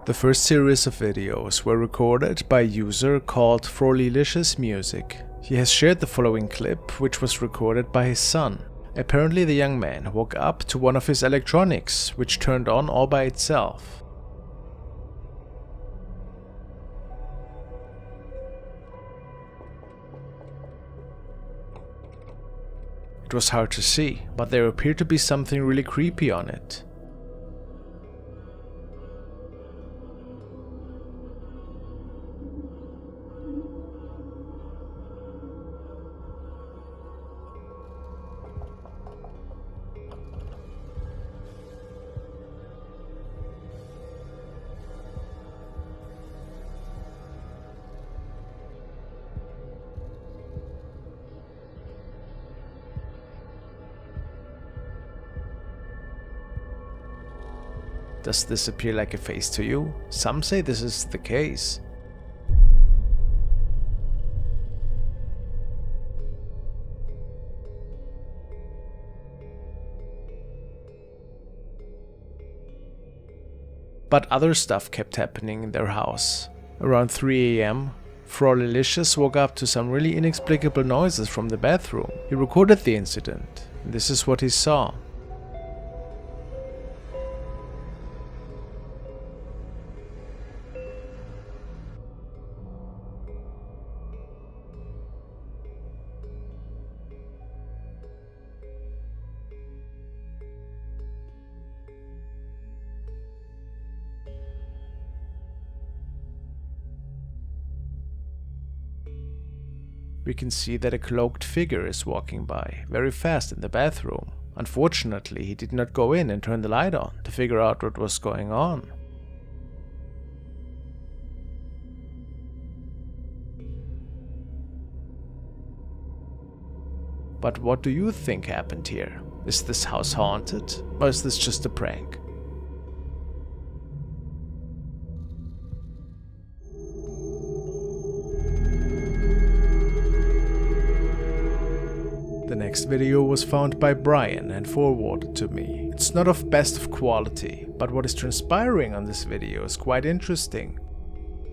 The first series of videos were recorded by a user called frostmaretv Music. He has shared the following clip, which was recorded by his son. Apparently the young man woke up to one of his electronics, which turned on all by itself. It was hard to see, but there appeared to be something really creepy on it. Does this appear like a face to you? Some say this is the case. But other stuff kept happening in their house. Around 3 AM, frostmaretv woke up to some really inexplicable noises from the bathroom. He recorded the incident, and this is what he saw. We can see that a cloaked figure is walking by, very fast in the bathroom. Unfortunately, he did not go in and turn the light on to figure out what was going on. But what do you think happened here? Is this house haunted, or is this just a prank? The next video was found by Brian and forwarded to me. It's not of best of quality, but what is transpiring on this video is quite interesting.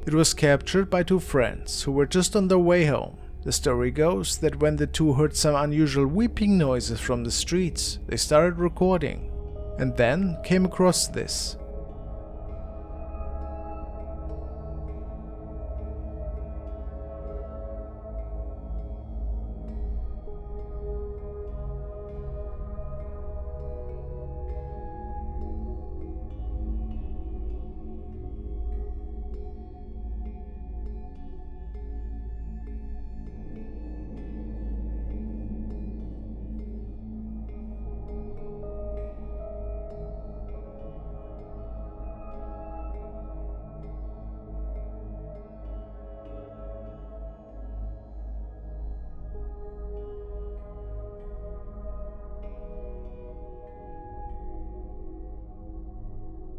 It was captured by two friends who were just on their way home. The story goes that when the two heard some unusual weeping noises from the streets, they started recording, and then came across this.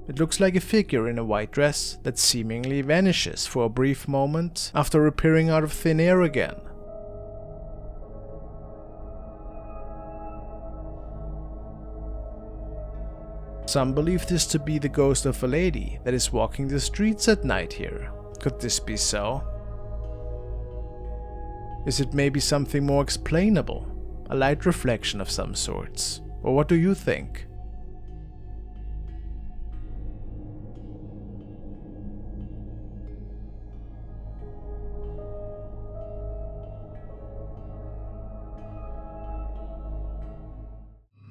It looks like a figure in a white dress that seemingly vanishes for a brief moment after appearing out of thin air again. Some believe this to be the ghost of a lady that is walking the streets at night here. Could this be so? Is it maybe something more explainable? A light reflection of some sorts? Or what do you think?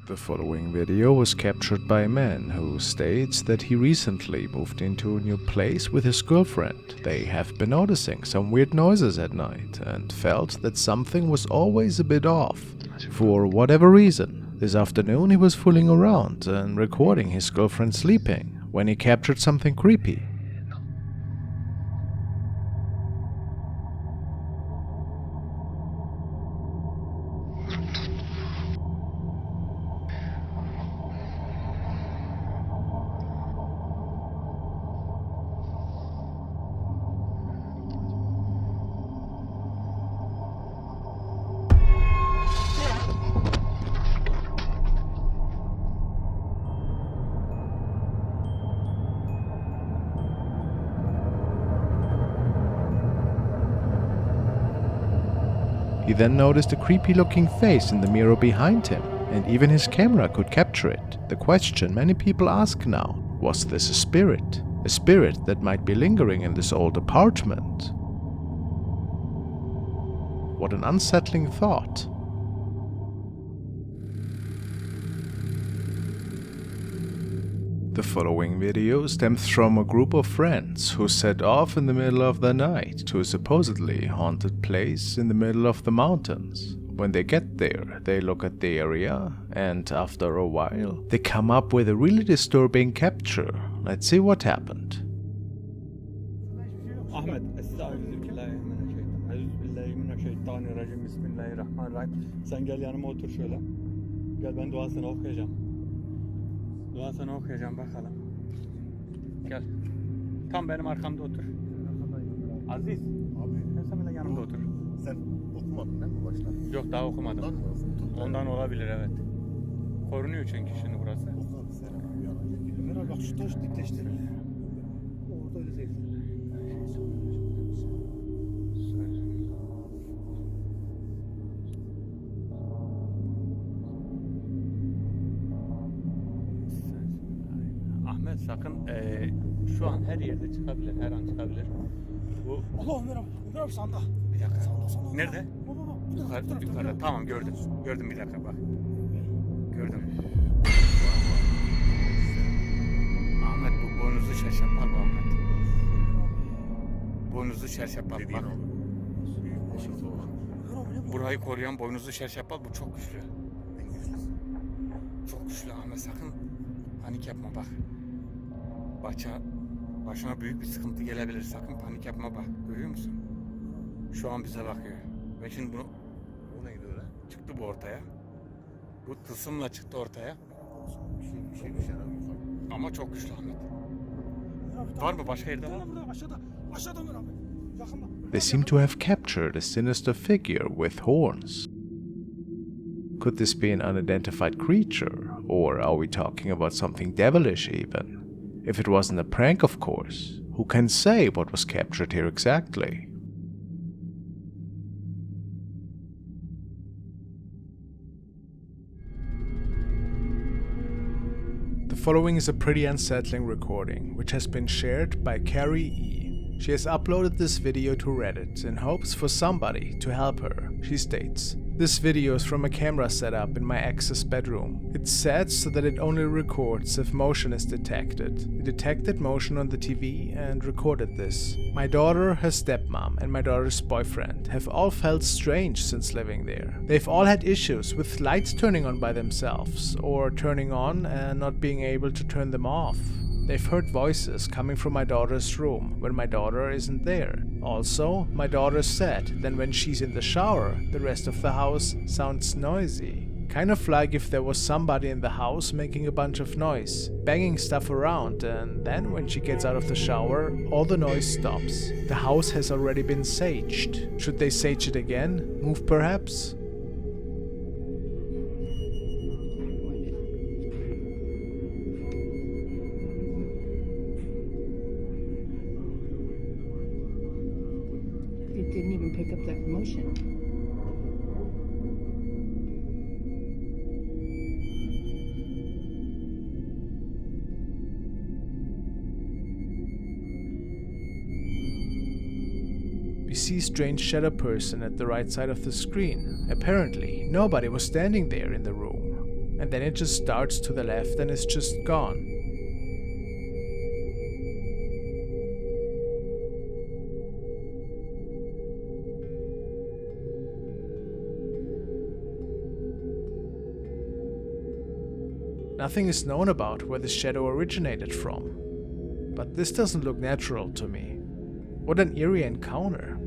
The following video was captured by a man who states that he recently moved into a new place with his girlfriend. They have been noticing some weird noises at night and felt that something was always a bit off. For whatever reason, this afternoon he was fooling around and recording his girlfriend sleeping when he captured something creepy. He then noticed a creepy looking face in the mirror behind him, and even his camera could capture it. The question many people ask now, was this a spirit? A spirit that might be lingering in this old apartment? What an unsettling thought. The following video stems from a group of friends who set off in the middle of the night to a supposedly haunted place in the middle of the mountains. When they get there, they look at the area, and after a while, they come up with a really disturbing capture. Let's see what happened. Ahmet, Estağfirullah, Bismillahirrahmanirrahim. Sen gel yanıma otur şöyle. Gel, ben duasını okuyacağım. Duasını okuyacağım bakalım. Gel. Tam benim arkamda otur. Aziz. Abi. Sen böyle yanımda otur. Sen okumadın değil mi baştan? Yok, daha okumadım. Ondan olabilir, evet. Korunuyor çünkü şimdi burası. Oku sen. Meral bak, şu taş dikleştir. Orada öyle değil. Ahmet, sakın şu an her yerde çıkabilir, her an çıkabilir. Bu Allah, Meral sanda. bir dakika. Sanda. Nerede? Baba. Yukarıda. Tamam, gördüm. Gördüm, bir dakika bak. Gördüm. Ahmet, bu boynuzlu şerşapal bu Ahmet. Boynuzlu şerşapal bak. Burayı koruyan boynuzlu şerşapal, bu çok güçlü. Çok güçlü Ahmet, sakın panik yapma bak. Başına büyük bir sıkıntı gelebilir, sakın panik yapma bak. Görüyor musun? Şu an bize bakıyor. Ve şimdi bunu... O neydi öyle? Çıktı bu ortaya. Bu tılsımla çıktı ortaya. Bir şey Ama çok güçlü Ahmet. Var mı? Başka yerde var mı? Aşağıda Meral. Yakında. They seem to have captured a sinister figure with horns. Could this be an unidentified creature, or are we talking about something devilish even? If it wasn't a prank, of course, who can say what was captured here exactly? The following is a pretty unsettling recording, which has been shared by Carrie E. She has uploaded this video to Reddit in hopes for somebody to help her. She states, "This video is from a camera setup in my ex's bedroom. It's set so that it only records if motion is detected. It detected motion on the TV and recorded this. My daughter, her stepmom, and my daughter's boyfriend have all felt strange since living there. They've all had issues with lights turning on by themselves or turning on and not being able to turn them off. They've heard voices coming from my daughter's room when my daughter isn't there. Also, my daughter said that when she's in the shower, the rest of the house sounds noisy. Kind of like if there was somebody in the house making a bunch of noise, banging stuff around, and then when she gets out of the shower, all the noise stops. The house has already been saged. Should they sage it again? Move perhaps?" It didn't even pick up that motion. We see a strange shadow person at the right side of the screen. Apparently, nobody was standing there in the room. And then it just starts to the left and is just gone. Nothing is known about where the shadow originated from. But this doesn't look natural to me. What an eerie encounter.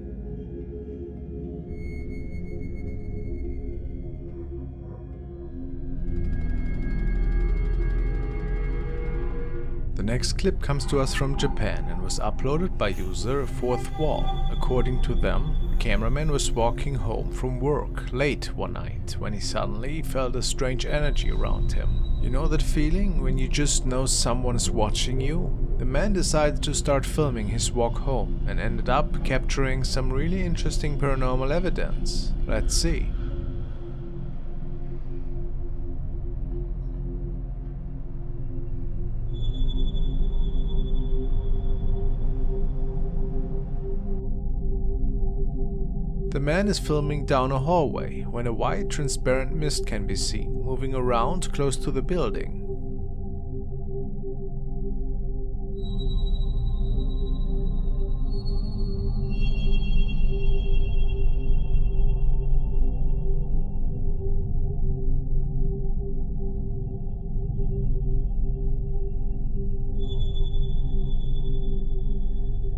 The next clip comes to us from Japan and was uploaded by user Fourth Wall. According to them, cameraman was walking home from work late one night when he suddenly felt a strange energy around him. You know that feeling when you just know someone is watching you? The man decided to start filming his walk home and ended up capturing some really interesting paranormal evidence. Let's see. The man is filming down a hallway when a white transparent mist can be seen moving around close to the building.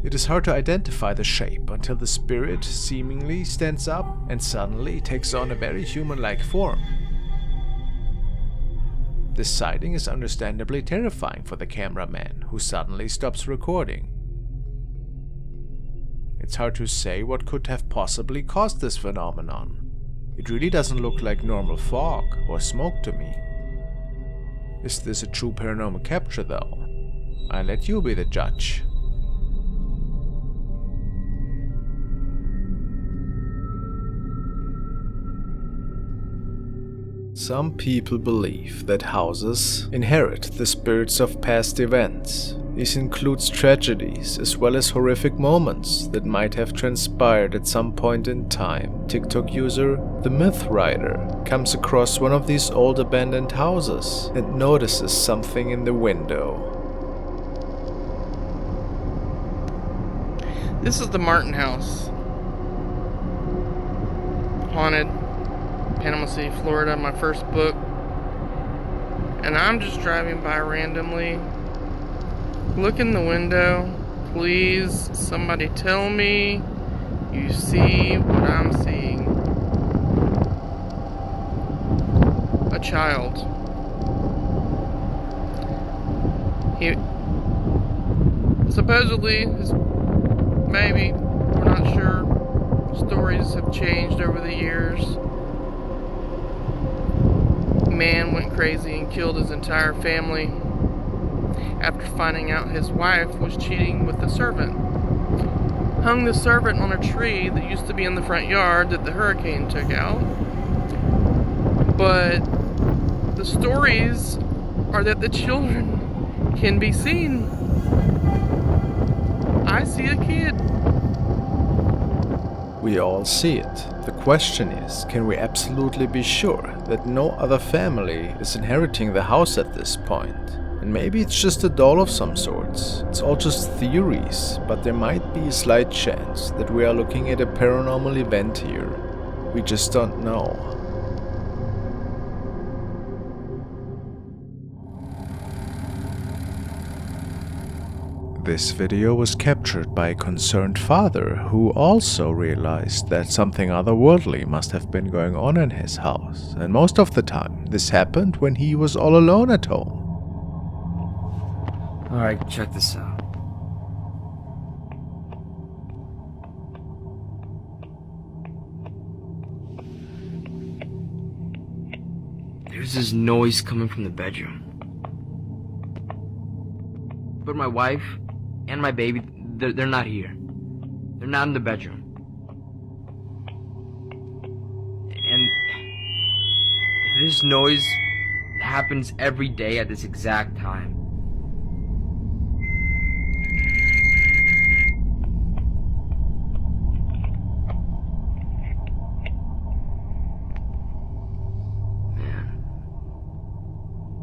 It is hard to identify the shape until the spirit seemingly stands up and suddenly takes on a very human-like form. This sighting is understandably terrifying for the cameraman, who suddenly stops recording. It's hard to say what could have possibly caused this phenomenon. It really doesn't look like normal fog or smoke to me. Is this a true paranormal capture though? I'll let you be the judge. Some people believe that houses inherit the spirits of past events. This includes tragedies as well as horrific moments that might have transpired at some point in time. TikTok user The Myth Rider comes across one of these old abandoned houses and notices something in the window. This is the Martin House. Haunted. Panama City, Florida, my first book. And I'm just driving by randomly. Look in the window. Please, somebody tell me you see what I'm seeing. A child. He supposedly his baby, we're not sure. Stories have changed over the years. Man went crazy and killed his entire family after finding out his wife was cheating with the servant. Hung the servant on a tree that used to be in the front yard that the hurricane took out. But the stories are that the children can be seen. I see a kid. We all see it. The question is, can we absolutely be sure that no other family is inheriting the house at this point? And maybe it's just a doll of some sorts. It's all just theories, but there might be a slight chance that we are looking at a paranormal event here. We just don't know. This video was captured by a concerned father who also realized that something otherworldly must have been going on in his house, and most of the time this happened when he was all alone at home. Alright, check this out. There's this noise coming from the bedroom. But my wife and my baby, they're not here. They're not in the bedroom. And this noise happens every day at this exact time. Man.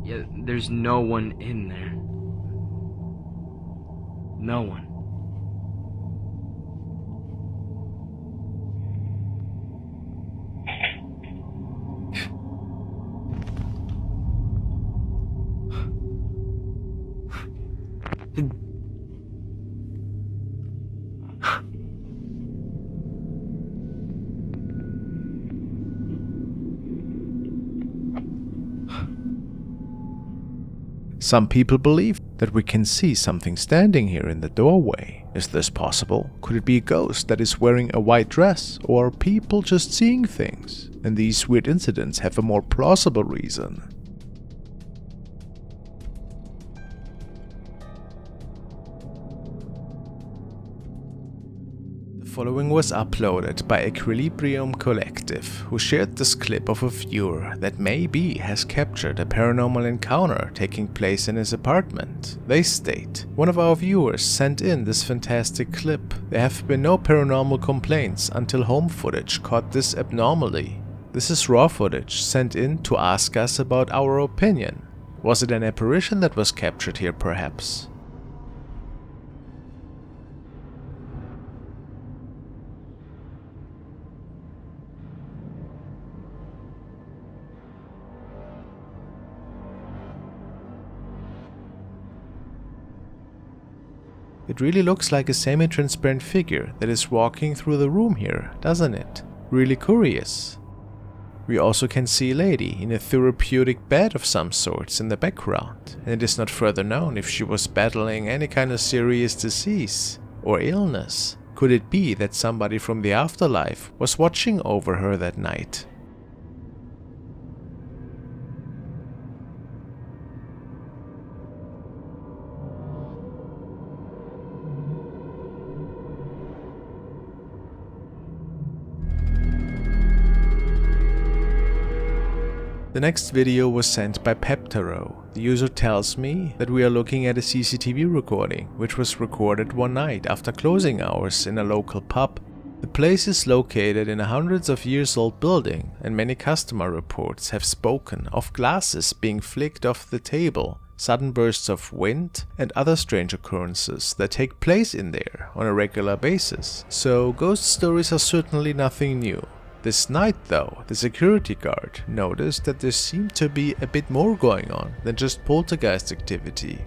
Yeah, there's no one in there. No one. Some people believe that we can see something standing here in the doorway. Is this possible? Could it be a ghost that is wearing a white dress, or are people just seeing things? And these weird incidents have a more plausible reason. The following was uploaded by Equilibrium Collective, who shared this clip of a viewer that maybe has captured a paranormal encounter taking place in his apartment. They state, "One of our viewers sent in this fantastic clip. There have been no paranormal complaints until home footage caught this abnormally. This is raw footage sent in to ask us about our opinion. Was it an apparition that was captured here perhaps?" It really looks like a semi-transparent figure that is walking through the room here, doesn't it? Really curious. We also can see a lady in a therapeutic bed of some sorts in the background, and it is not further known if she was battling any kind of serious disease or illness. Could it be that somebody from the afterlife was watching over her that night? The next video was sent by Peptaro. The user tells me that we are looking at a CCTV recording, which was recorded one night after closing hours in a local pub. The place is located in a hundreds of years old building, and many customer reports have spoken of glasses being flicked off the table, sudden bursts of wind, and other strange occurrences that take place in there on a regular basis. So ghost stories are certainly nothing new. This night though, the security guard noticed that there seemed to be a bit more going on than just poltergeist activity.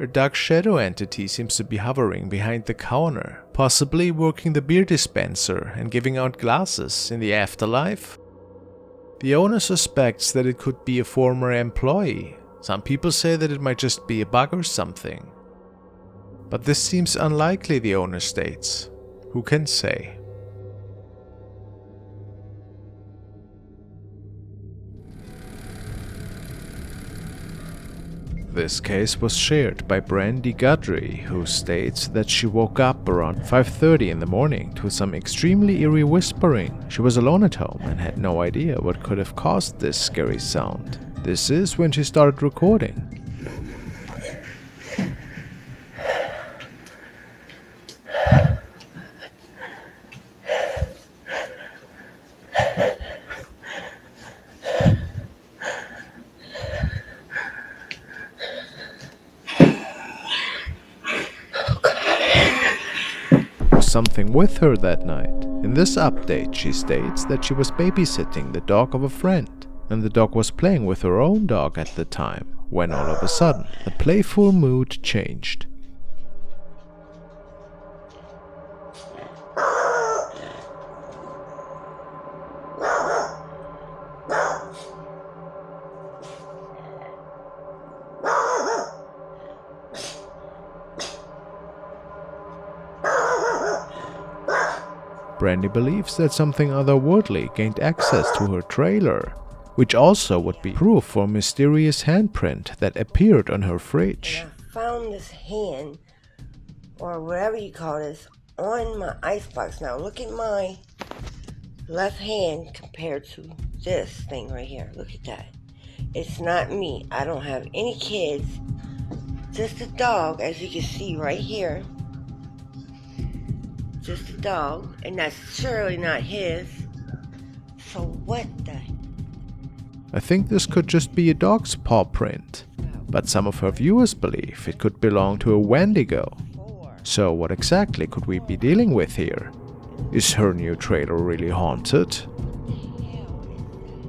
A dark shadow entity seems to be hovering behind the counter, possibly working the beer dispenser and giving out glasses in the afterlife. The owner suspects that it could be a former employee. Some people say that it might just be a bug or something. But this seems unlikely, the owner states. Who can say? This case was shared by Brandy Guthrie, who states that she woke up around 5:30 in the morning to some extremely eerie whispering. She was alone at home and had no idea what could have caused this scary sound. This is when she started recording. Something with her that night. In this update, she states that she was babysitting the dog of a friend, and the dog was playing with her own dog at the time, when all of a sudden, the playful mood changed. Brandy believes that something otherworldly gained access to her trailer, which also would be proof for a mysterious handprint that appeared on her fridge. And I found this hand, or whatever you call this, on my icebox. Now look at my left hand compared to this thing right here. Look at that. It's not me. I don't have any kids. Just a dog, as you can see right here. Just a dog, and that's surely not his. So what the? I think this could just be a dog's paw print, but some of her viewers believe it could belong to a Wendigo. So what exactly could we be dealing with here? Is her new trailer really haunted? What the hell is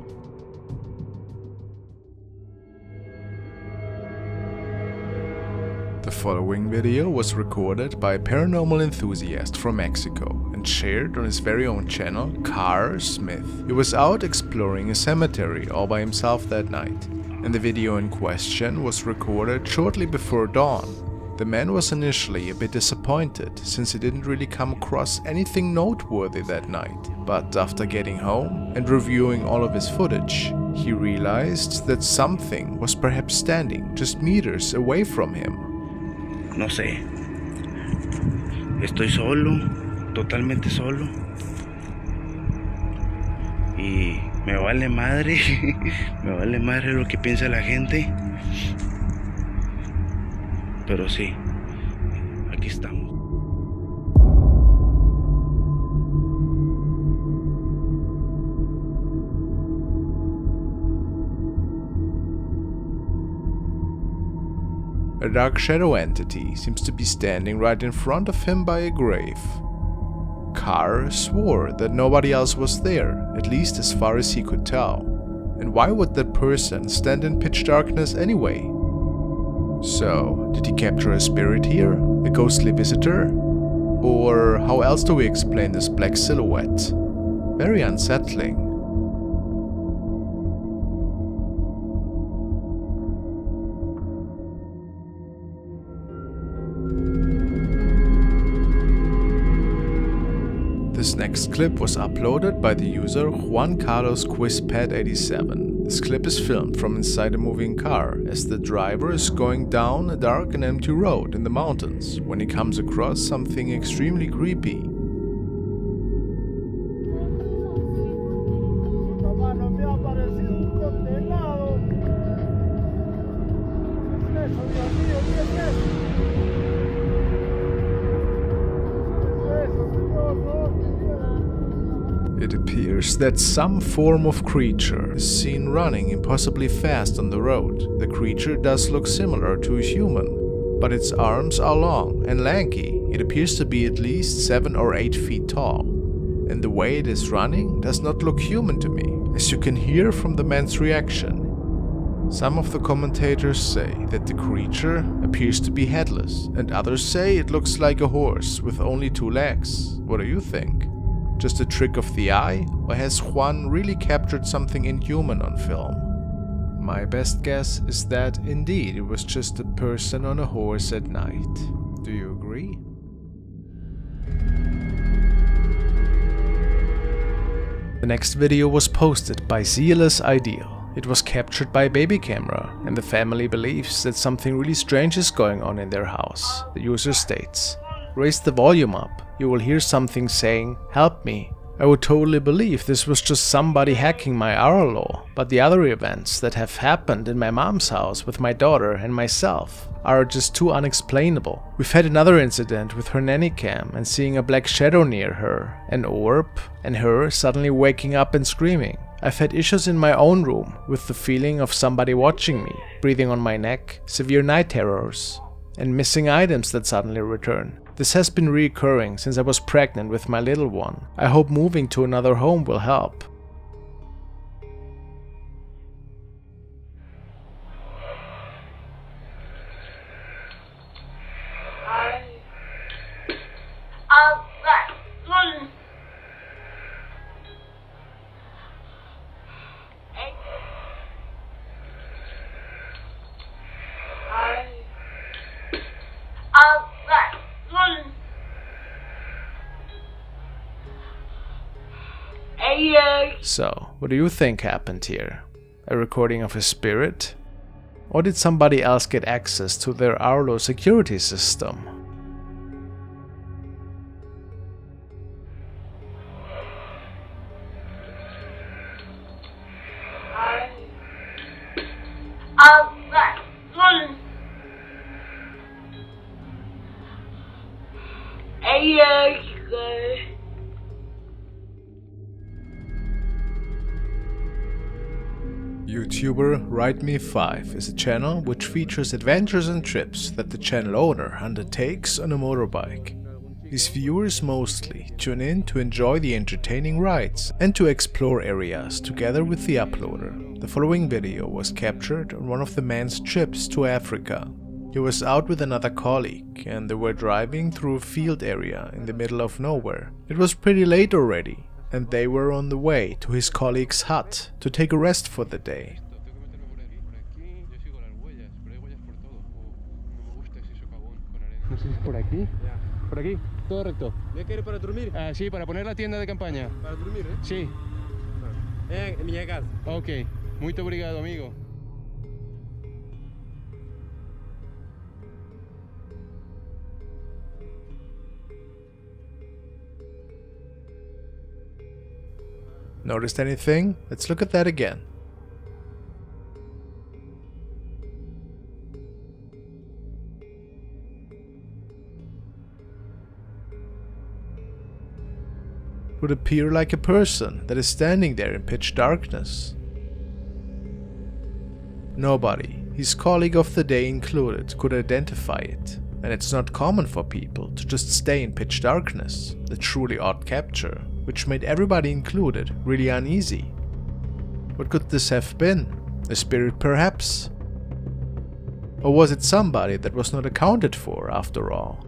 The following video was recorded by a paranormal enthusiast from Mexico and shared on his very own channel, KingFrostmare. He was out exploring a cemetery all by himself that night, and the video in question was recorded shortly before dawn. The man was initially a bit disappointed since he didn't really come across anything noteworthy that night, but after getting home and reviewing all of his footage, he realized that something was perhaps standing just meters away from him. No sé, estoy solo, totalmente solo, y me vale madre, me vale madre lo que piensa la gente, pero sí, aquí estamos. A dark shadow entity seems to be standing right in front of him by a grave. Carr swore that nobody else was there, at least as far as he could tell. And why would that person stand in pitch darkness anyway? So, did he capture a spirit here? A ghostly visitor? Or how else do we explain this black silhouette? Very unsettling. This next clip was uploaded by the user Juan Carlos QuizPad87. This clip is filmed from inside a moving car as the driver is going down a dark and empty road in the mountains when he comes across something extremely creepy. Hermano, me ha aparecido un condenado. ¿Qué es eso, Dios mío? ¿Qué es eso? ¿Qué es eso, Señor? No, qué miedo. It appears that some form of creature is seen running impossibly fast on the road. The creature does look similar to a human, but its arms are long and lanky. It appears to be at least 7 or 8 feet tall, and the way it is running does not look human to me, as you can hear from the man's reaction. Some of the commentators say that the creature appears to be headless, and others say it looks like a horse with only 2 legs. What do you think? Just a trick of the eye, or has Juan really captured something inhuman on film? My best guess is that indeed it was just a person on a horse at night. Do you agree? The next video was posted by Zealous Ideal. It was captured by a baby camera, and the family believes that something really strange is going on in their house. The user states, "Raise the volume up. You will hear something saying, 'Help me.' I would totally believe this was just somebody hacking my RLO, but the other events that have happened in my mom's house with my daughter and myself are just too unexplainable. We've had another incident with her nanny cam and seeing a black shadow near her, an orb, and her suddenly waking up and screaming. I've had issues in my own room with the feeling of somebody watching me, breathing on my neck, severe night terrors, and missing items that suddenly return. This has been recurring since I was pregnant with my little one. I hope moving to another home will help." So, what do you think happened here? A recording of a spirit? Or did somebody else get access to their Arlo security system? YouTuber WriteMe5 is a channel which features adventures and trips that the channel owner undertakes on a motorbike. His viewers mostly tune in to enjoy the entertaining rides and to explore areas together with the uploader. The following video was captured on one of the man's trips to Africa. He was out with another colleague and they were driving through a field area in the middle of nowhere. It was pretty late already and they were on the way to his colleague's hut to take a rest for the day. No sé si es por aquí. Por aquí, todo recto. ¿Ya quiere para dormir? Sí, para poner la tienda de campaña. ¿Para dormir, eh? Sí. En mi casa. Ok, muito obrigado, amigo. Noticed anything? Let's look at that again. Would appear like a person that is standing there in pitch darkness. Nobody, his colleague of the day included, could identify it, and it's not common for people to just stay in pitch darkness, a truly odd capture, which made everybody included really uneasy. What could this have been? A spirit perhaps? Or was it somebody that was not accounted for after all?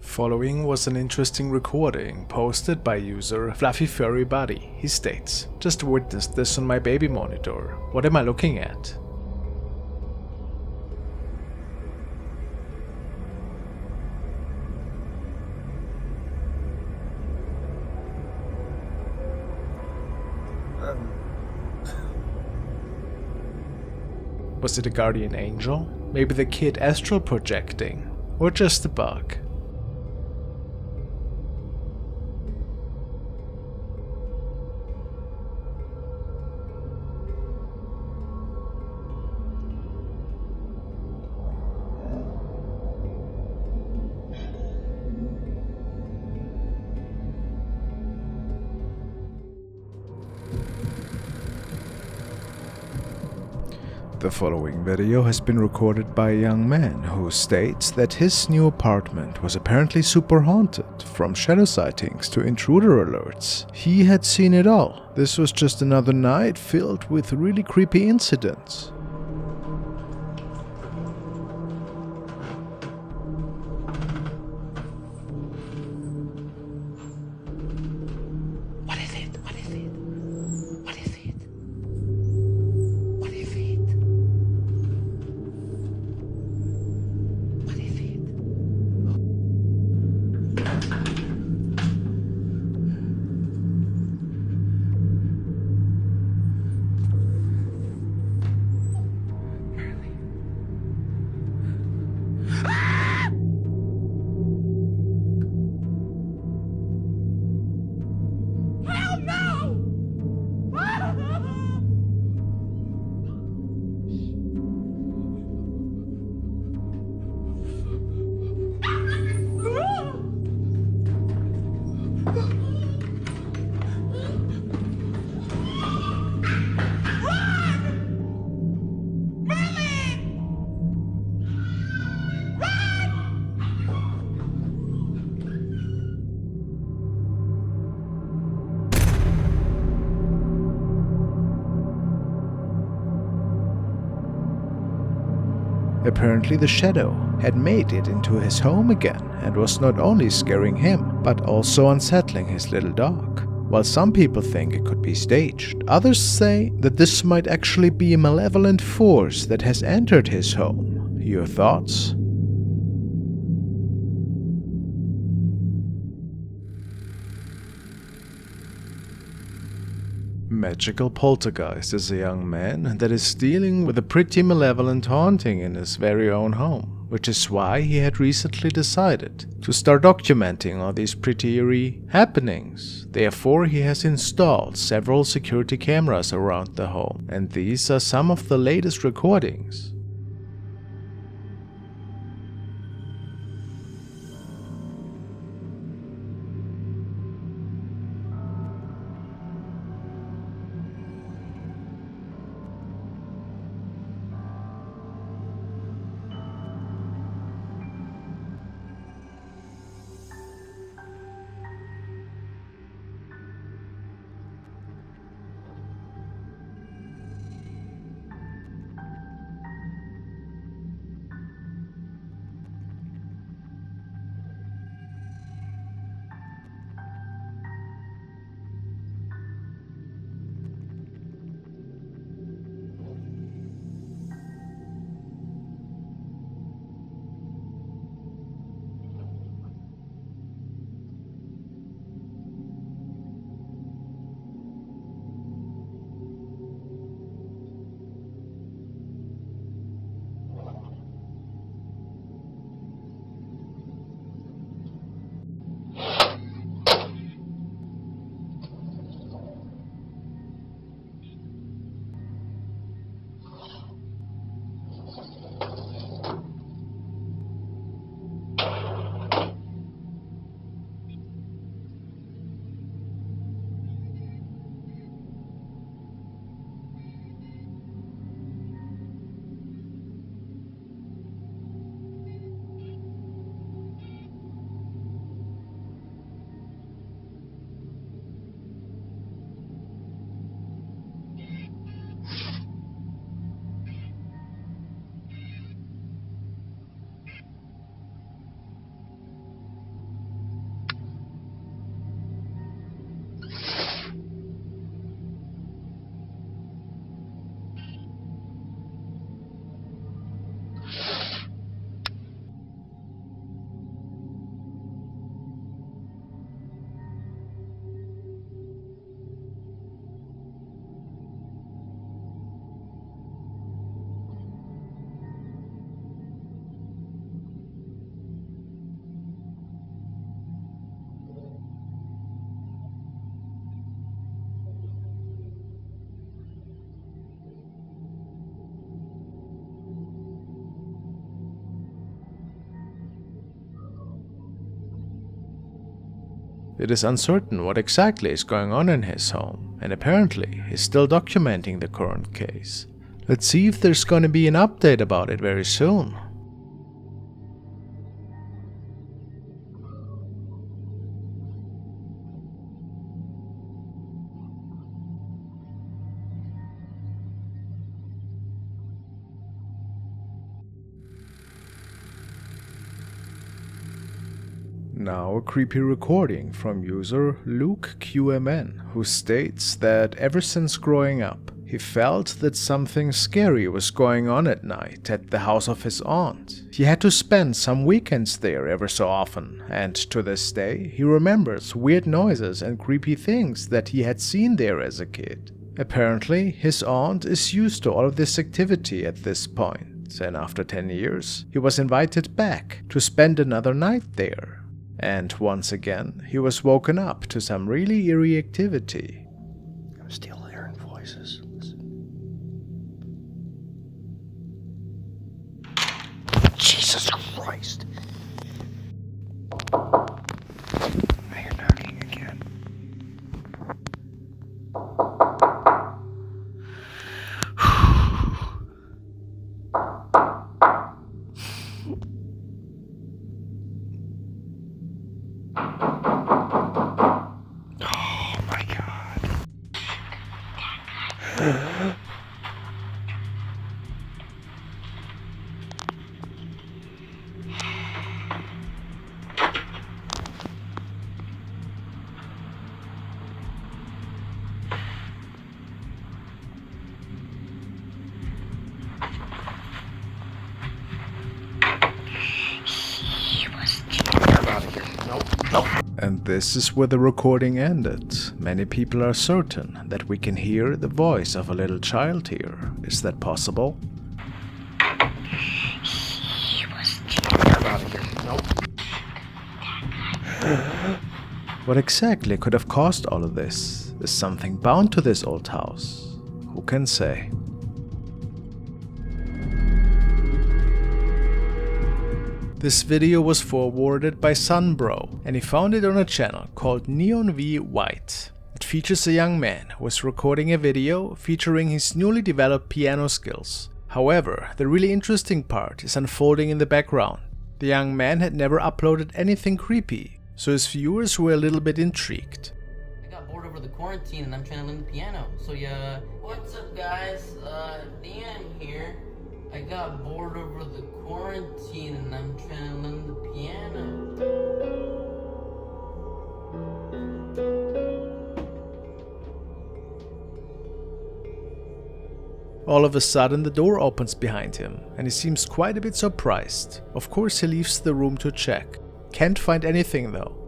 Following was an interesting recording posted by user Fluffy Furry Buddy. He states, "Just witnessed this on my baby monitor. What am I looking at?" Was it a guardian angel? Maybe the kid astral projecting? Or just a bug? The following video has been recorded by a young man who states that his new apartment was apparently super haunted, from shadow sightings to intruder alerts. He had seen it all. This was just another night filled with really creepy incidents. Apparently the shadow had made it into his home again and was not only scaring him, but also unsettling his little dog. While some people think it could be staged, others say that this might actually be a malevolent force that has entered his home. Your thoughts? Magical poltergeist is a young man that is dealing with a pretty malevolent haunting in his very own home, which is why he had recently decided to start documenting all these pretty eerie happenings. Therefore, he has installed several security cameras around the home, and these are some of the latest recordings. It is uncertain what exactly is going on in his home, and apparently he's still documenting the current case. Let's see if there's gonna be an update about it very soon. Now a creepy recording from user LukeQMN, who states that ever since growing up, he felt that something scary was going on at night at the house of his aunt. He had to spend some weekends there ever so often, and to this day he remembers weird noises and creepy things that he had seen there as a kid. Apparently, his aunt is used to all of this activity at this point, and after 10 years, he was invited back to spend another night there. And once again, he was woken up to some really eerie activity. I'm still hearing voices. Jesus Christ! I hear knocking again. And this is where the recording ended. Many people are certain that we can hear the voice of a little child here. Is that possible? What exactly could have caused all of this? Is something bound to this old house? Who can say? This video was forwarded by Sunbro, and he found it on a channel called Neon V White. It features a young man who was recording a video featuring his newly developed piano skills. However, the really interesting part is unfolding in the background. The young man had never uploaded anything creepy, so his viewers were a little bit intrigued. I got bored over the quarantine and I'm trying to learn the piano. So yeah, what's up guys? Dan here. I got bored over the quarantine and I'm trying to learn the piano. All of a sudden the door opens behind him and he seems quite a bit surprised. Of course he leaves the room to check. Can't find anything though.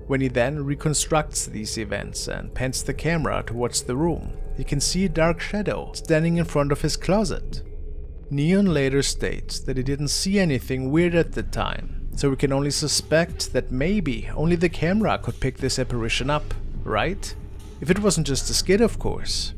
When he then reconstructs these events and pans the camera towards the room, he can see a dark shadow standing in front of his closet. Neon later states that he didn't see anything weird at the time, so we can only suspect that maybe only the camera could pick this apparition up, right? If it wasn't just a skit, of course.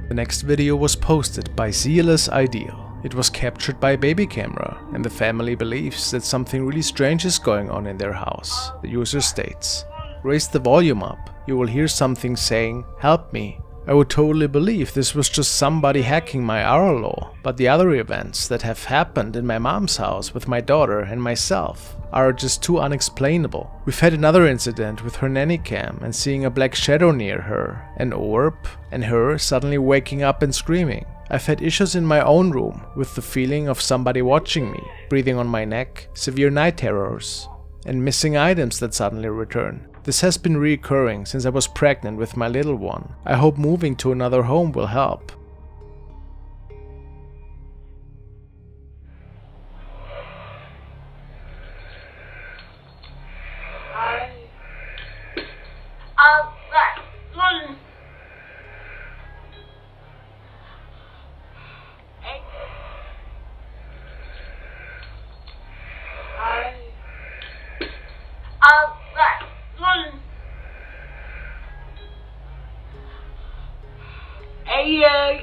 The next video was posted by Zealous Ideal. It was captured by a baby camera, and the family believes that something really strange is going on in their house. The user states, "Raise the volume up, you will hear something saying, 'Help me.' I would totally believe this was just somebody hacking my RLO, but the other events that have happened in my mom's house with my daughter and myself are just too unexplainable. We've had another incident with her nanny cam and seeing a black shadow near her, an orb, and her suddenly waking up and screaming. I've had issues in my own room with the feeling of somebody watching me, breathing on my neck, severe night terrors, and missing items that suddenly return. This has been recurring since I was pregnant with my little one. I hope moving to another home will help."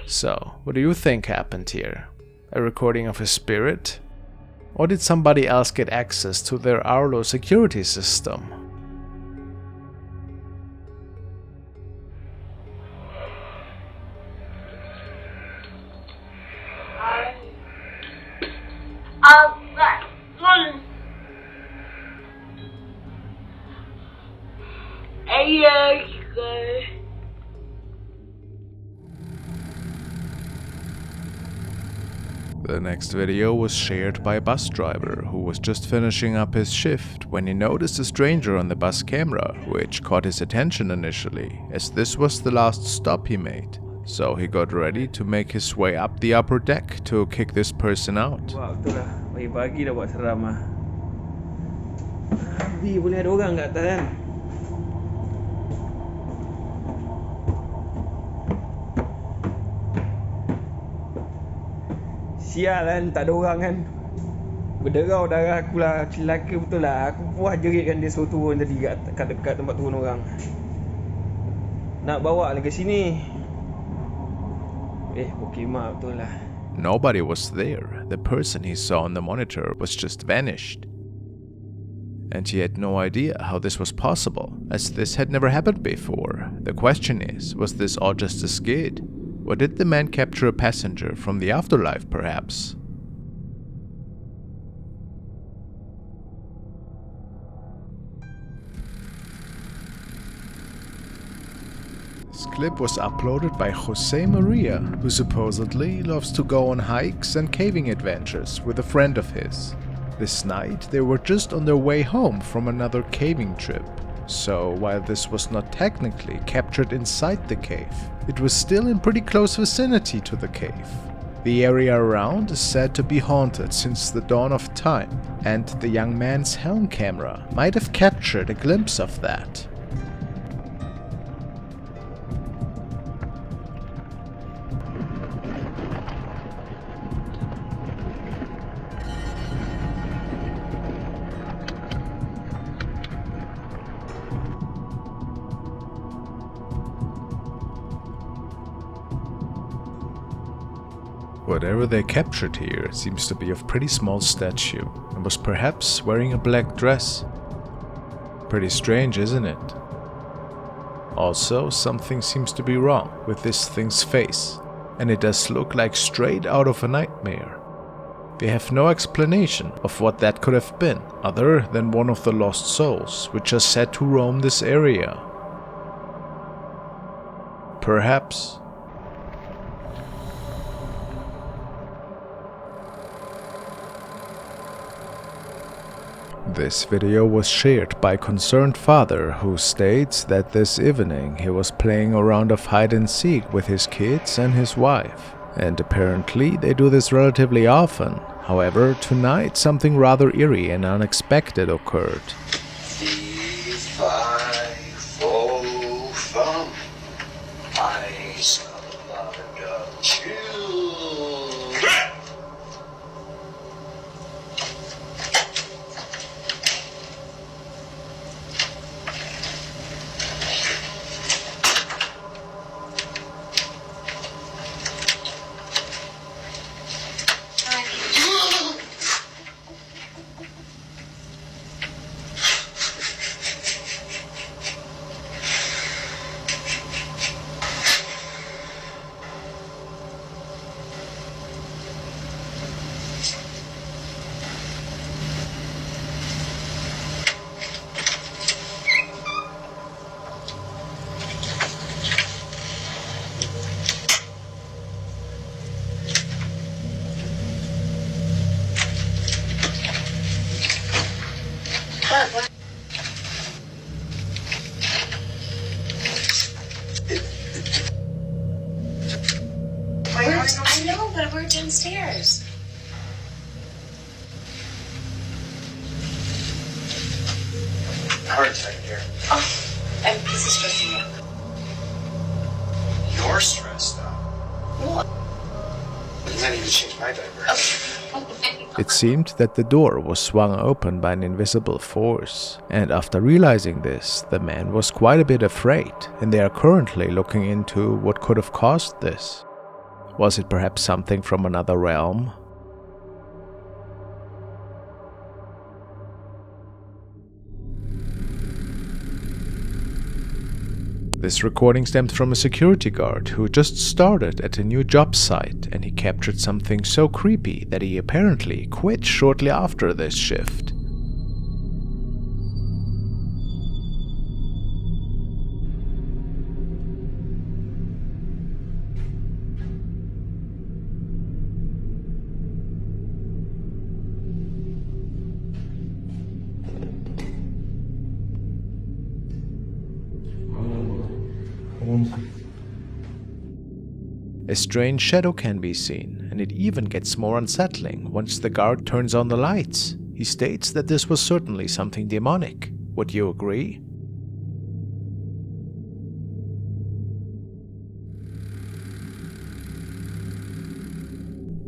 So, what do you think happened here? A recording of a spirit? Or did somebody else get access to their Arlo security system? The next video was shared by a bus driver who was just finishing up his shift when he noticed a stranger on the bus camera, which caught his attention initially, as this was the last stop he made. So he got ready to make his way up the upper deck to kick this person out. Wah, betul lah. Pagi-pagi dah buat seram lah. Abi, boleh ada orang kat atas kan? Sial kan, tak ada orang kan. Berderau darah aku lah, celaka betul lah. Aku puas jeritkan dia suruh turun tadi kat dekat tempat turun orang. Nak bawa lagi sini. Pokemon betul lah. Nobody was there. The person he saw on the monitor was just vanished. And he had no idea how this was possible, as this had never happened before. The question is, was this all just a skit? Or did the man capture a passenger from the afterlife, perhaps? This clip was uploaded by Jose Maria, who supposedly loves to go on hikes and caving adventures with a friend of his. This night, they were just on their way home from another caving trip. So, while this was not technically captured inside the cave, it was still in pretty close vicinity to the cave. The area around is said to be haunted since the dawn of time, and the young man's helm camera might have captured a glimpse of that. Whatever they captured here seems to be of pretty small stature and was perhaps wearing a black dress. Pretty strange, isn't it? Also, something seems to be wrong with this thing's face, and it does look like straight out of a nightmare. They have no explanation of what that could have been, other than one of the lost souls which are said to roam this area. Perhaps. This video was shared by a concerned father who states that this evening he was playing a round of hide and seek with his kids and his wife, and apparently they do this relatively often. However, tonight something rather eerie and unexpected occurred. I know, but we're downstairs. Heart attack here. Oh, this is stressing me out. You're stressed out. What? I need to change my diaper. It seemed that the door was swung open by an invisible force, and after realizing this, the man was quite a bit afraid, and they are currently looking into what could have caused this. Was it perhaps something from another realm? This recording stemmed from a security guard who just started at a new job site, and he captured something so creepy that he apparently quit shortly after this shift. A strange shadow can be seen, and it even gets more unsettling once the guard turns on the lights. He states that this was certainly something demonic. Would you agree?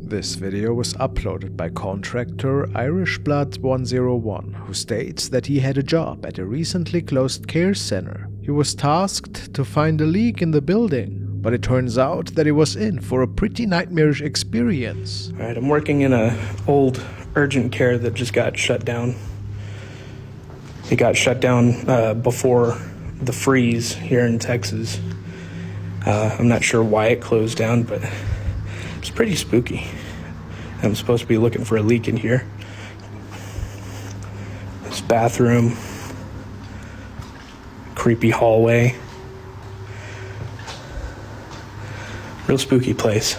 This video was uploaded by contractor IrishBlood101, who states that he had a job at a recently closed care center. He was tasked to find a leak in the building, but it turns out that he was in for a pretty nightmarish experience. Alright, I'm working in an old urgent care that just got shut down. It got shut down before the freeze here in Texas. I'm not sure why it closed down, but it's pretty spooky. I'm supposed to be looking for a leak in here. This bathroom. Creepy hallway. Real spooky place.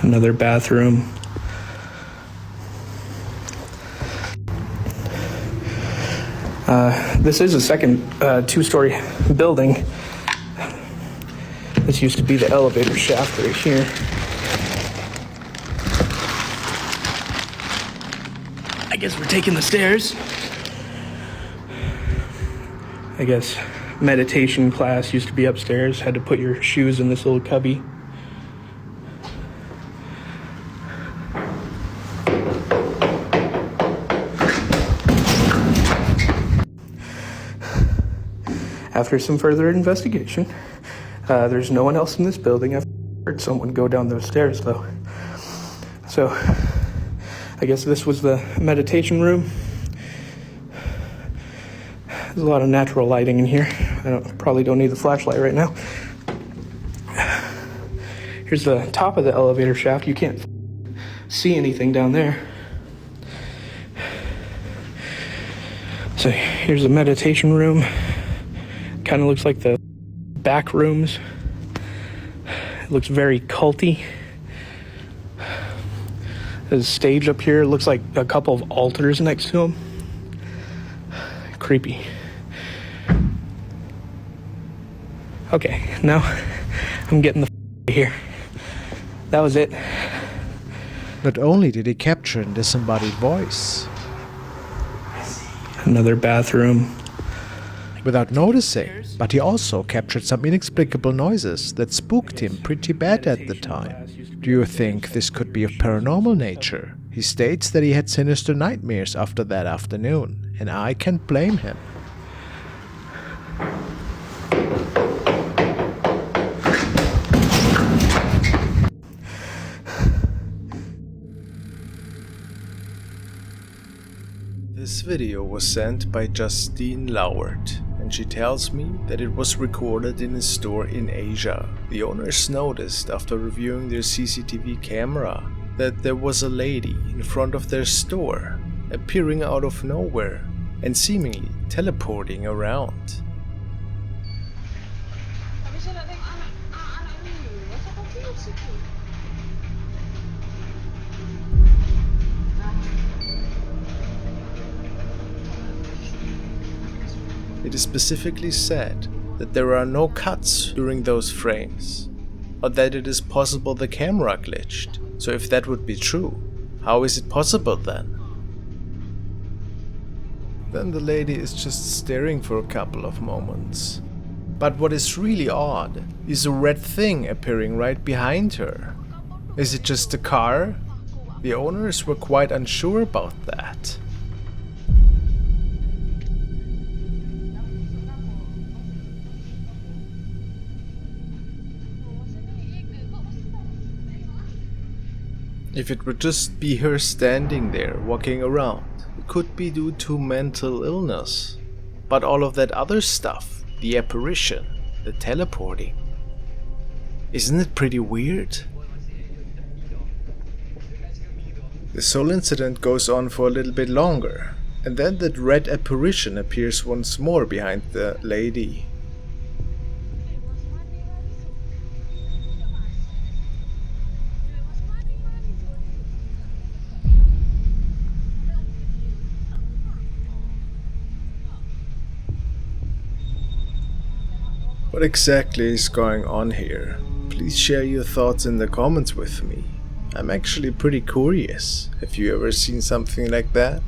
Another bathroom. This is a second two-story building. This used to be the elevator shaft right here. I guess we're taking the stairs. I guess meditation class used to be upstairs. Had to put your shoes in this little cubby. After some further investigation, there's no one else in this building. I've heard someone go down those stairs, though. So, I guess this was the meditation room. There's a lot of natural lighting in here. Probably don't need the flashlight right now. Here's the top of the elevator shaft. You can't see anything down there. So here's the meditation room. Kind of looks like the back rooms. It looks very culty. There's a stage up here. It looks like a couple of altars next to them. Creepy. Okay, now I'm getting the here. That was it. Not only did he capture a disembodied voice, another bathroom. Without noticing, but he also captured some inexplicable noises that spooked him pretty bad at the time. Do you think this could be of paranormal nature? He states that he had sinister nightmares after that afternoon, and I can't blame him. This video was sent by Justine Lauert, and she tells me that it was recorded in a store in Asia. The owners noticed after reviewing their CCTV camera that there was a lady in front of their store, appearing out of nowhere and seemingly teleporting around. It is specifically said that there are no cuts during those frames, or that it is possible the camera glitched. So if that would be true, how is it possible then? Then the lady is just staring for a couple of moments. But what is really odd is a red thing appearing right behind her. Is it just a car? The owners were quite unsure about that. If it would just be her standing there, walking around, it could be due to mental illness. But all of that other stuff, the apparition, the teleporting, isn't it pretty weird? This whole incident goes on for a little bit longer, and then that red apparition appears once more behind the lady. What exactly is going on here? Please share your thoughts in the comments with me. I'm actually pretty curious. Have you ever seen something like that?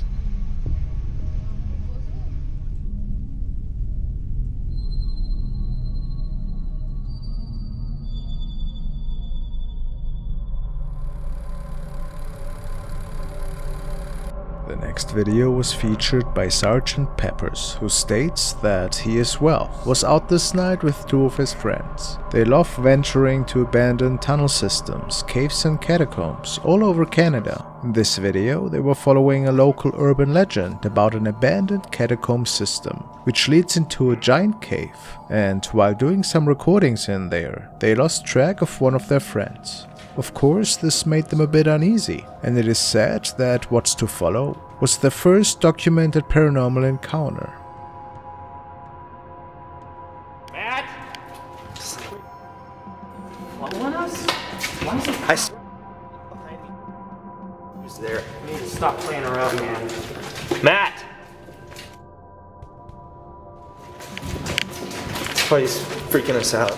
The next video was featured by Sergeant Peppers, who states that he as well was out this night with two of his friends. They love venturing to abandoned tunnel systems, caves and catacombs all over Canada. In this video they were following a local urban legend about an abandoned catacomb system, which leads into a giant cave, and while doing some recordings in there, they lost track of one of their friends. Of course, this made them a bit uneasy, and it is said that what's to follow was the first documented paranormal encounter. Matt? Following us? Why is it behind me? Who's there? You need to stop playing around, man. Matt! Oh, he's freaking us out.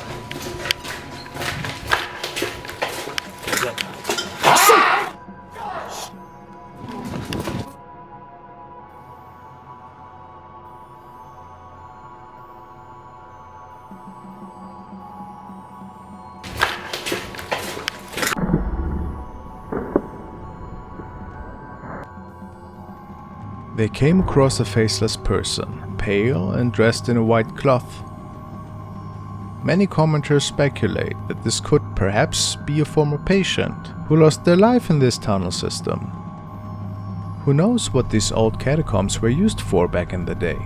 They came across a faceless person, pale and dressed in a white cloth. Many commenters speculate that this could perhaps be a former patient who lost their life in this tunnel system. Who knows what these old catacombs were used for back in the day?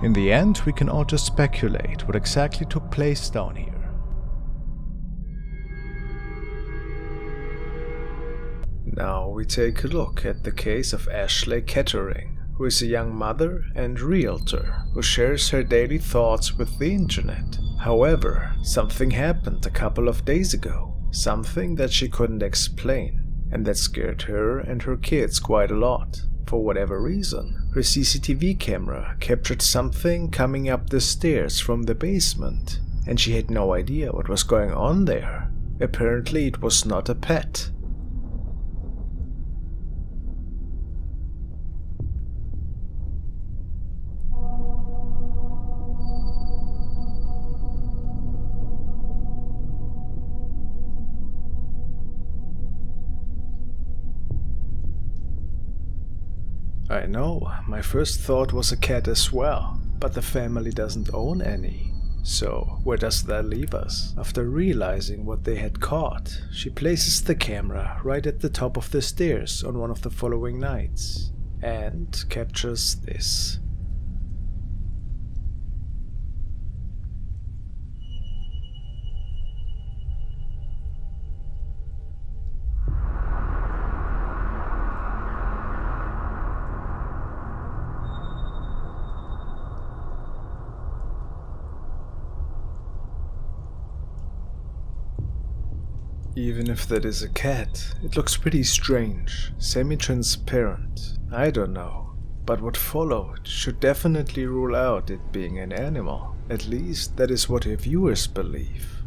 In the end, we can all just speculate what exactly took place down here. Now we take a look at the case of Ashley Kettering, who is a young mother and realtor who shares her daily thoughts with the internet. However, something happened a couple of days ago, something that she couldn't explain, and that scared her and her kids quite a lot. For whatever reason, her CCTV camera captured something coming up the stairs from the basement, and she had no idea what was going on there. Apparently it was not a pet. I know, my first thought was a cat as well, but the family doesn't own any. So, where does that leave us? After realizing what they had caught, she places the camera right at the top of the stairs on one of the following nights, and captures this. Even if that is a cat, it looks pretty strange, semi-transparent, I don't know. But what followed should definitely rule out it being an animal. At least that is what her viewers believe.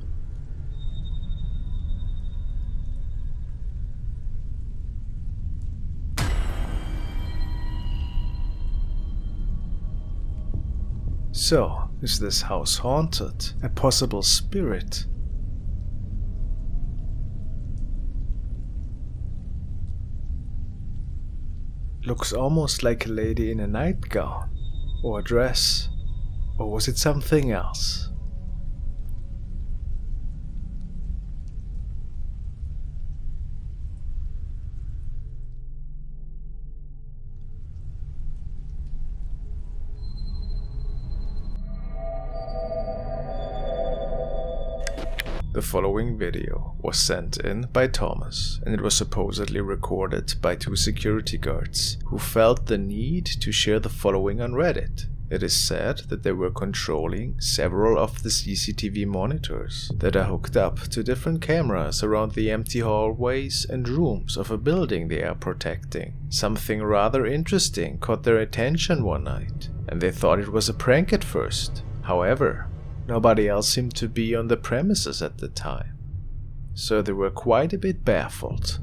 So, is this house haunted? A possible spirit? Looks almost like a lady in a nightgown, or a dress, or was it something else? The following video was sent in by Thomas, and it was supposedly recorded by 2 security guards who felt the need to share the following on Reddit. It is said that they were controlling several of the CCTV monitors that are hooked up to different cameras around the empty hallways and rooms of a building they are protecting. Something rather interesting caught their attention one night, and they thought it was a prank at first. However, nobody else seemed to be on the premises at the time, so they were quite a bit baffled.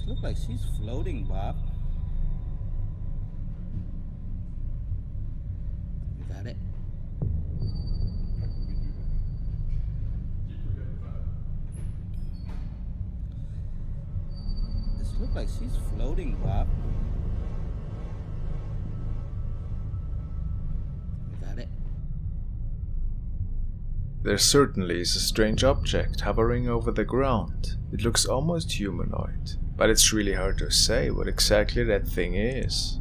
Looks like she's floating, Bob. Is that it? This looks like she's floating, Bob. Is that it? There certainly is a strange object hovering over the ground. It looks almost humanoid, but it's really hard to say what exactly that thing is.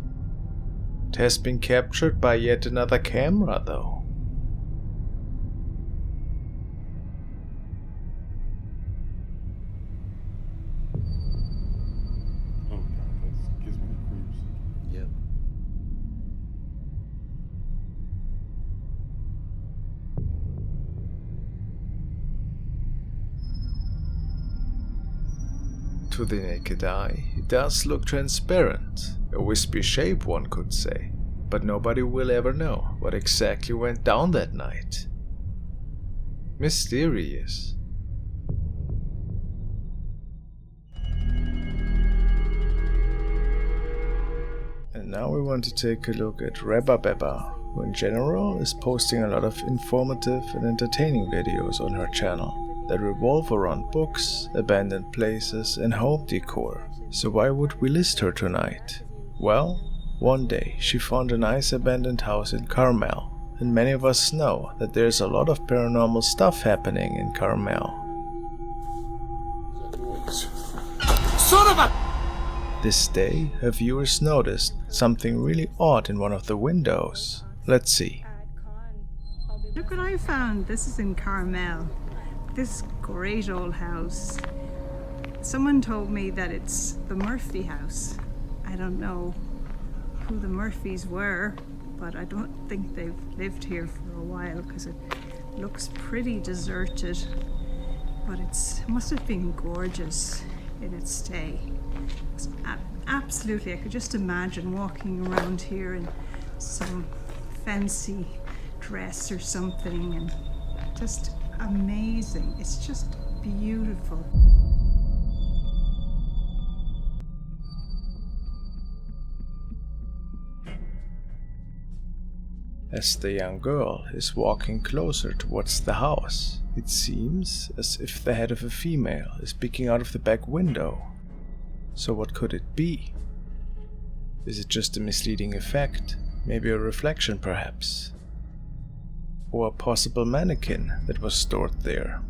It has been captured by yet another camera though. Oh god, that gives me the creeps. Yep. To the naked eye, it does look transparent, a wispy shape one could say, but nobody will ever know what exactly went down that night. Mysterious. And now we want to take a look at Rebba Bebba, who in general is posting a lot of informative and entertaining videos on her channel that revolve around books, abandoned places and home decor. So why would we list her tonight? Well, one day she found a nice abandoned house in Carmel, and many of us know that there's a lot of paranormal stuff happening in Carmel. Son of a... This day, her viewers noticed something really odd in one of the windows. Let's see. Look what I found. This is in Carmel. This great old house. Someone told me that it's the Murphy house. I don't know who the Murphys were, but I don't think they've lived here for a while because it looks pretty deserted. But it must have been gorgeous in its stay. It's absolutely, I could just imagine walking around here in some fancy dress or something, and just amazing. It's just beautiful. As the young girl is walking closer towards the house, it seems as if the head of a female is peeking out of the back window. So what could it be? Is it just a misleading effect? Maybe a reflection perhaps? Or a possible mannequin that was stored there?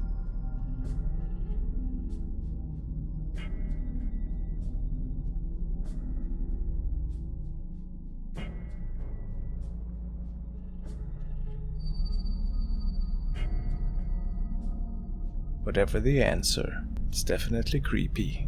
Whatever the answer, it's definitely creepy.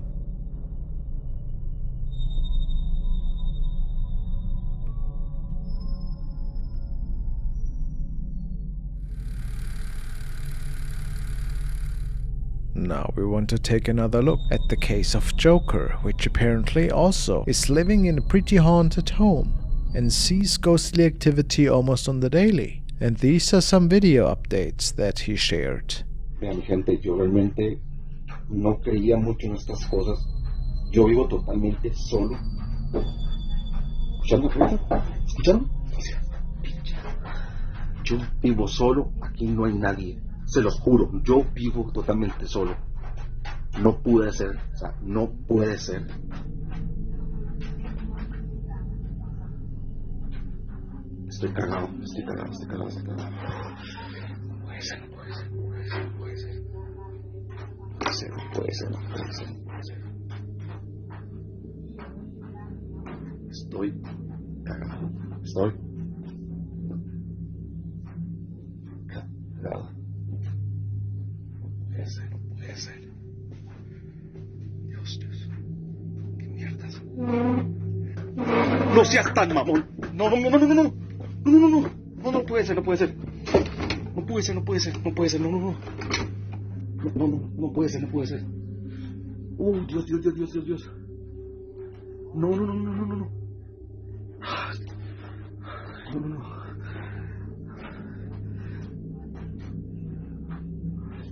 Now we want to take another look at the case of Joker, which apparently also is living in a pretty haunted home and sees ghostly activity almost on the daily. And these are some video updates that he shared. Vean, gente, yo realmente no creía mucho en estas cosas. Yo vivo totalmente solo. ¿Escuchando? ¿Escucharon? Yo vivo solo, aquí no hay nadie. Se los juro, yo vivo totalmente solo. No puede ser, o sea, no puede ser. Estoy cagado. No puede ser. Estoy cagado. Estoy cagado. No puede ser. Dios. ¿Qué mierdas? No seas tan mamón. No. No puede ser. No puede ser. No puede ser. No puede ser. No puede ser. No puede ser. Dios. No. No.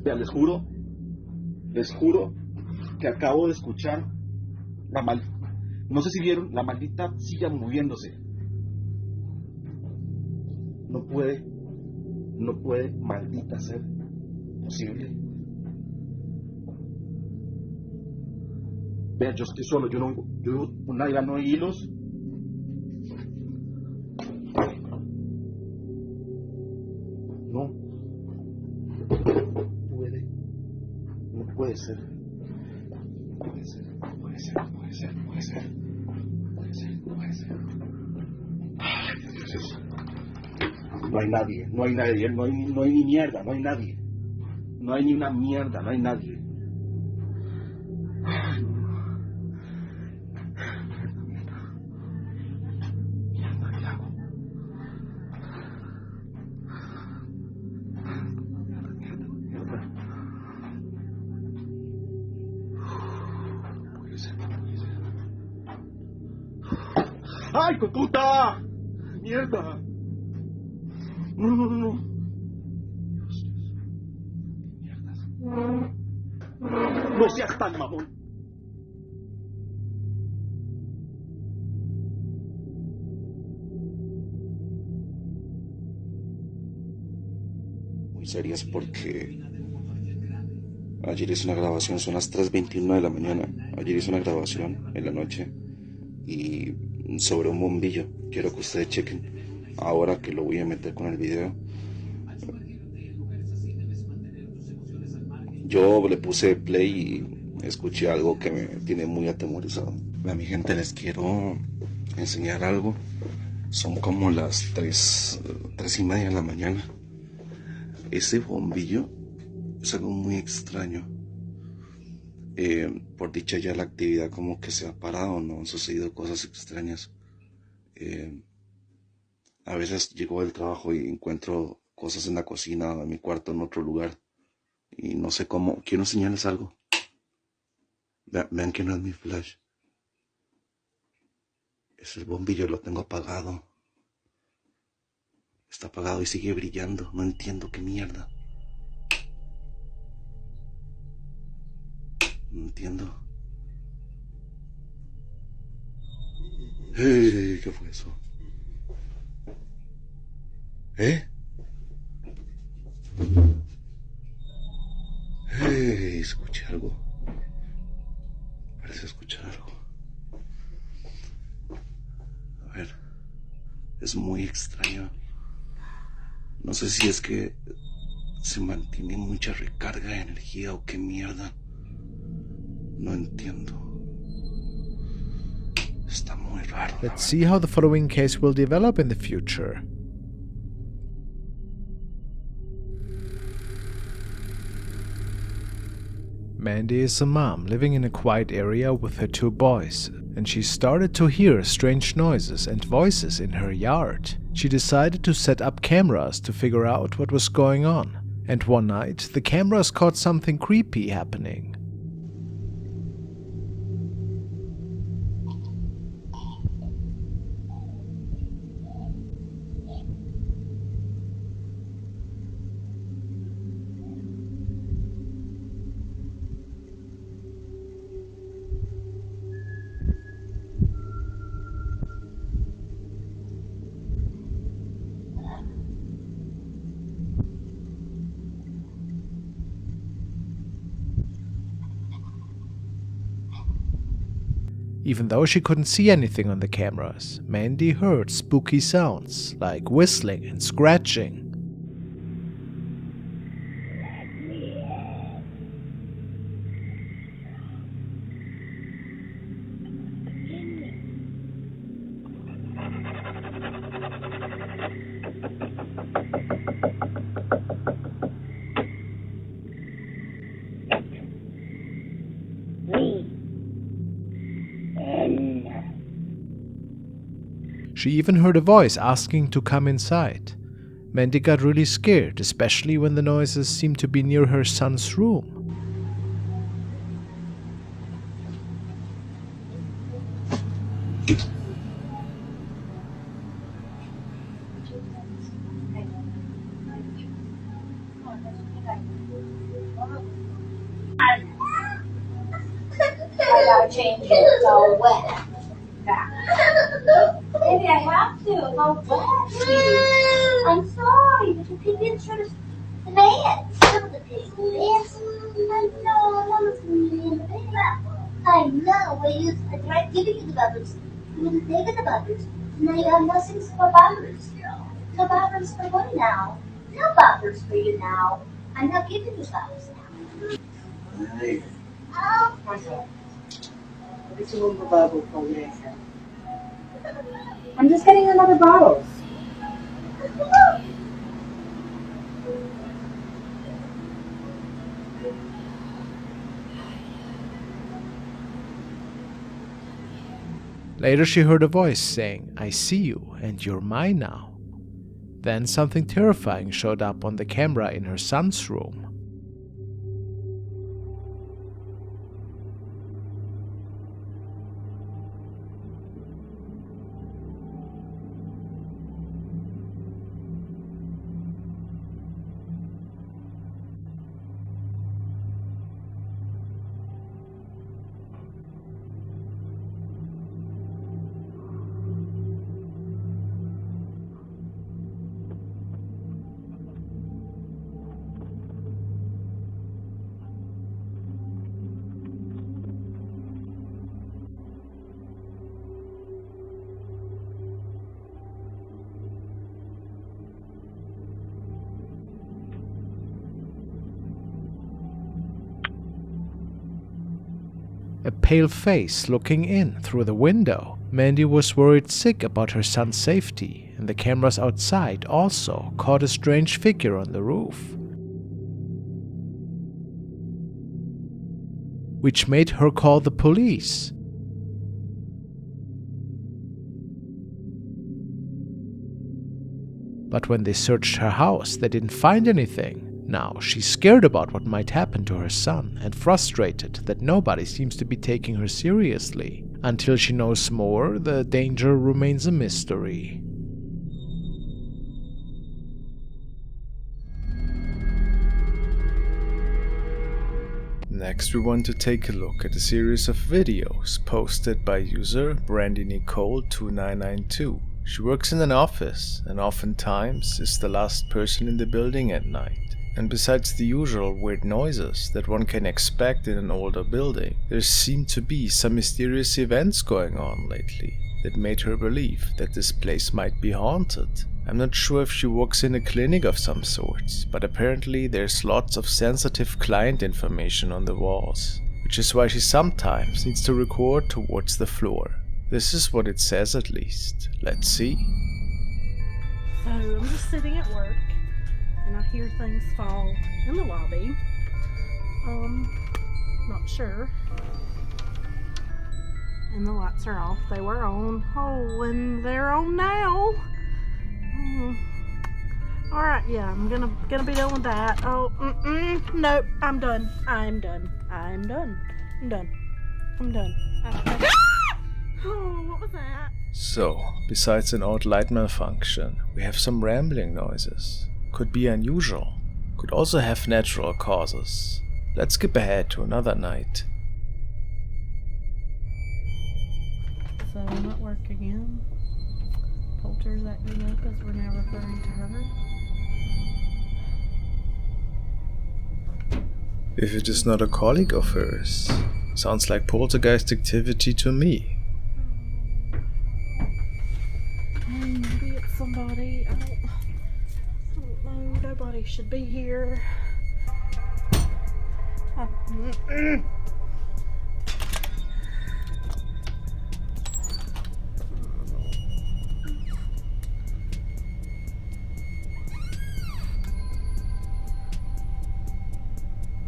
Vean, les juro que acabo de escuchar no sé si vieron, la maldita silla moviéndose. No puede, maldita ser posible. Vean, yo estoy solo, yo no hay hilos. No puede ser. Ay, Dios. No hay nadie, no hay ni mierda, no hay nadie. No hay ni una mierda, no hay nadie. Ay, no. Mierda, ¿qué hago? Mierda. ¡Ay, puta! ¡Mierda! No. Dios. Mierdas. No seas tan mamón. Muy serias porque ayer hice una grabación, son las 3:21 de la mañana. Ayer hice una grabación en la noche y sobre un bombillo. Quiero que ustedes chequen ahora que lo voy a meter con el video. Yo le puse play y escuché algo que me tiene muy atemorizado. A mi gente, les quiero enseñar algo. Son como las 3:30 de la mañana. Ese bombillo es algo muy extraño. Por dicha ya la actividad como que se ha parado, no han sucedido cosas extrañas. A veces llego del trabajo y encuentro cosas en la cocina, en mi cuarto, en otro lugar, y no sé cómo. Quiero enseñarles algo. Vean que no es mi flash, es el bombillo, lo tengo apagado. Está apagado y sigue brillando, no entiendo qué mierda. No entiendo. ¿Qué fue eso? Escuché algo. Parece escuchar algo. A ver. Es muy extraño. No sé si es que se mantiene mucha recarga de energía o qué mierda. No entiendo. Está muy raro. Let's see how the following case will develop in the future. Mandy is a mom living in a quiet area with her 2 boys, and she started to hear strange noises and voices in her yard. She decided to set up cameras to figure out what was going on, and one night the cameras caught something creepy happening. Even though she couldn't see anything on the cameras, Mandy heard spooky sounds like whistling and scratching. She even heard a voice asking to come inside. Mandy got really scared, especially when the noises seemed to be near her son's room. I gotta change it. It's all wet. Maybe I have to. It's all wet. I'm sorry, but your pee didn't show the pants. Some of the pee. Yes. I know. Mama's gonna be in the bed. I know. I tried giving you the bubbers. You wouldn't take the bubbers. Now you have nothing for bubbers. No bubbers for what now? No bubbers for you now. I'm not giving you bubbers now. Hey. Oh. I'm just getting another bottle. Later she heard a voice saying, "I see you, and you're mine now." Then something terrifying showed up on the camera in her son's room. A pale face looking in through the window. Mandy was worried sick about her son's safety, and the cameras outside also caught a strange figure on the roof, which made her call the police. But when they searched her house, they didn't find anything. Now she's scared about what might happen to her son and frustrated that nobody seems to be taking her seriously. Until she knows more, the danger remains a mystery. Next we want to take a look at a series of videos posted by user BrandyNicole2992. She works in an office and oftentimes is the last person in the building at night. And besides the usual weird noises that one can expect in an older building, there seem to be some mysterious events going on lately that made her believe that this place might be haunted. I'm not sure if she works in a clinic of some sorts, but apparently there's lots of sensitive client information on the walls, which is why she sometimes needs to record towards the floor. This is what it says at least. Let's see. So I'm just sitting at work and I hear things fall in the lobby. Not sure. And the lights are off. They were on. Oh, and they're on now. Alright, yeah, I'm gonna be done with that. Oh, nope, I'm done. I'm done. Oh, what was that? So, besides an odd light malfunction, we have some rambling noises. Could be unusual. Could also have natural causes. Let's skip ahead to another night. So I'm at work again. Polter's acting up as we're now referring to her. If it is not a colleague of hers, sounds like poltergeist activity to me. Maybe it's somebody. I don't know. Nobody should be here.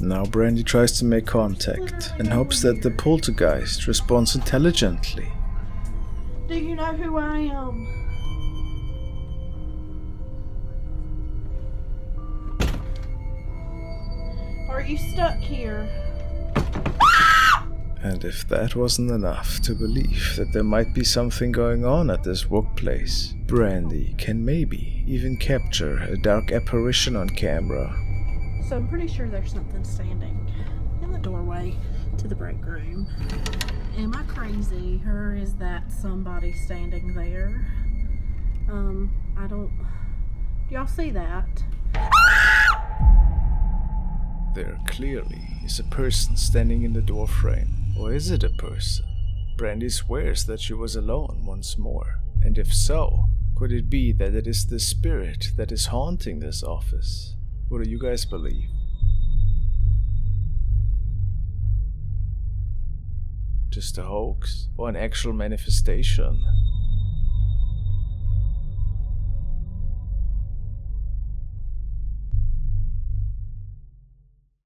Now Brandy tries to make contact and hopes that the poltergeist responds intelligently. Do you know who I am? Are you stuck here? And if that wasn't enough to believe that there might be something going on at this workplace, Brandy can maybe even capture a dark apparition on camera. So I'm pretty sure there's something standing in the doorway to the break room. Am I crazy, or is that somebody standing there? I don't... Do y'all see that? There clearly is a person standing in the doorframe. Or is it a person? Brandy swears that she was alone once more. And if so, could it be that it is the spirit that is haunting this office? What do you guys believe? Just a hoax? Or an actual manifestation?